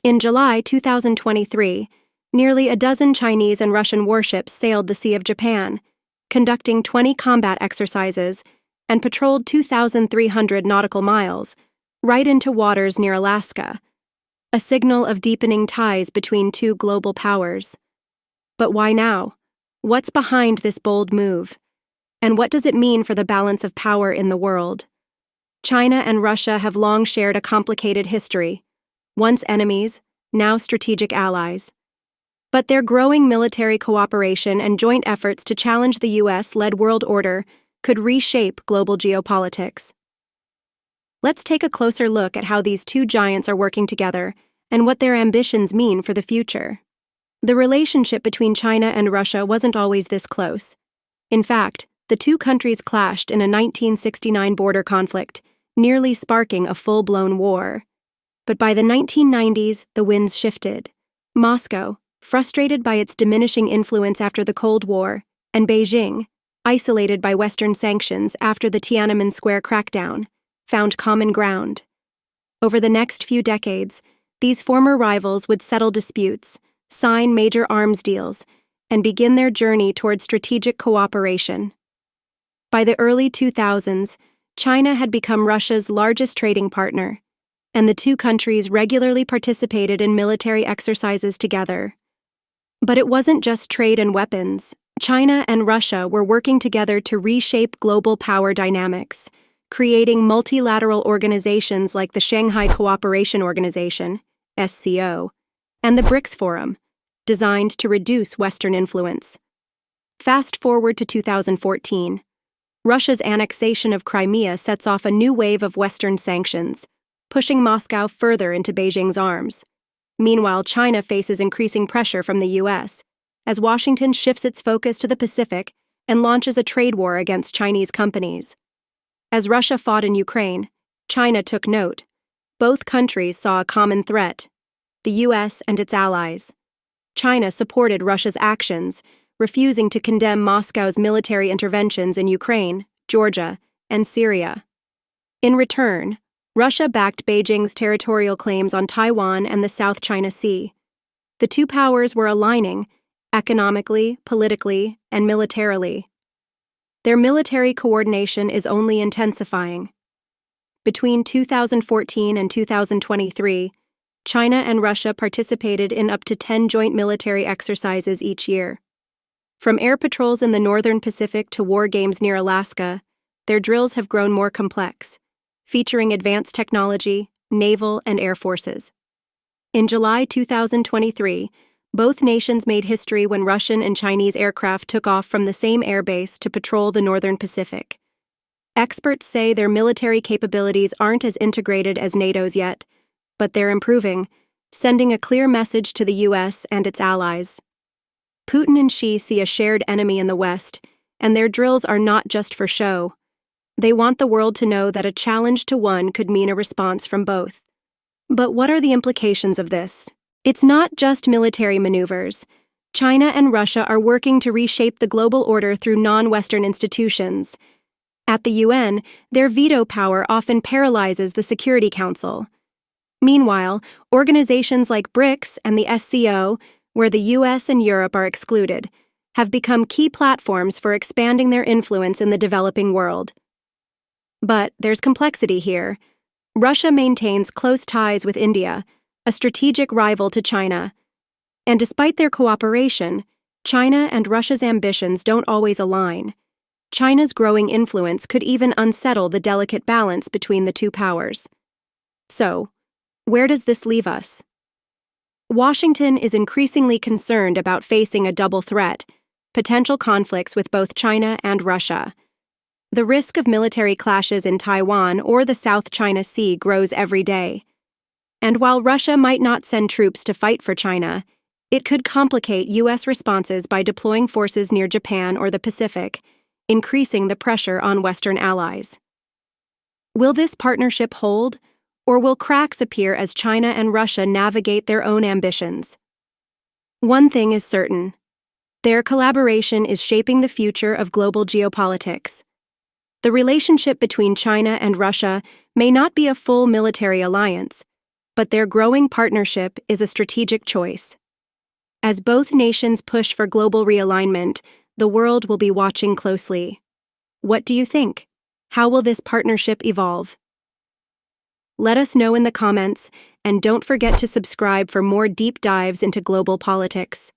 In July 2023, nearly a dozen Chinese and Russian warships sailed the Sea of Japan, conducting 20 combat exercises and patrolled 2,300 nautical miles, right into waters near Alaska, a signal of deepening ties between two global powers. But why now? What's behind this bold move? And what does it mean for the balance of power in the world? China and Russia have long shared a complicated history, once enemies, now strategic allies. But their growing military cooperation and joint efforts to challenge the US-led world order could reshape global geopolitics. Let's take a closer look at how these two giants are working together and what their ambitions mean for the future. The relationship between China and Russia wasn't always this close. In fact, the two countries clashed in a 1969 border conflict, nearly sparking a full-blown war. But by the 1990s, the winds shifted. Moscow, frustrated by its diminishing influence after the Cold War, and Beijing, isolated by Western sanctions after the Tiananmen Square crackdown, found common ground. Over the next few decades, these former rivals would settle disputes, sign major arms deals, and begin their journey toward strategic cooperation. By the early 2000s, China had become Russia's largest trading partner, and the two countries regularly participated in military exercises together. But it wasn't just trade and weapons. China and Russia were working together to reshape global power dynamics, creating multilateral organizations like the Shanghai Cooperation Organization, SCO, and the BRICS Forum, designed to reduce Western influence. Fast forward to 2014. Russia's annexation of Crimea sets off a new wave of Western sanctions, pushing Moscow further into Beijing's arms. Meanwhile, China faces increasing pressure from the US, as Washington shifts its focus to the Pacific and launches a trade war against Chinese companies. As Russia fought in Ukraine, China took note. Both countries saw a common threat: the US and its allies. China supported Russia's actions, refusing to condemn Moscow's military interventions in Ukraine, Georgia, and Syria. In return, Russia backed Beijing's territorial claims on Taiwan and the South China Sea. The two powers were aligning, economically, politically, and militarily. Their military coordination is only intensifying. Between 2014 and 2023, China and Russia participated in up to 10 joint military exercises each year. From air patrols in the northern Pacific to war games near Alaska, their drills have grown more complex, featuring advanced technology, naval, and air forces. In July 2023, both nations made history when Russian and Chinese aircraft took off from the same airbase to patrol the northern Pacific. Experts say their military capabilities aren't as integrated as NATO's yet, but they're improving, sending a clear message to the US and its allies. Putin and Xi see a shared enemy in the West, and their drills are not just for show. They want the world to know that a challenge to one could mean a response from both. But what are the implications of this? It's not just military maneuvers. China and Russia are working to reshape the global order through non-Western institutions. At the UN, their veto power often paralyzes the Security Council. Meanwhile, organizations like BRICS and the SCO, where the US and Europe are excluded, have become key platforms for expanding their influence in the developing world. But there's complexity here. Russia maintains close ties with India, a strategic rival to China. And despite their cooperation, China and Russia's ambitions don't always align. China's growing influence could even unsettle the delicate balance between the two powers. So, where does this leave us? Washington is increasingly concerned about facing a double threat, potential conflicts with both China and Russia. The risk of military clashes in Taiwan or the South China Sea grows every day. And while Russia might not send troops to fight for China, it could complicate US responses by deploying forces near Japan or the Pacific, increasing the pressure on Western allies. Will this partnership hold, or will cracks appear as China and Russia navigate their own ambitions? One thing is certain: their collaboration is shaping the future of global geopolitics. The relationship between China and Russia may not be a full military alliance, but their growing partnership is a strategic choice. As both nations push for global realignment, the world will be watching closely. What do you think? How will this partnership evolve? Let us know in the comments, and don't forget to subscribe for more deep dives into global politics.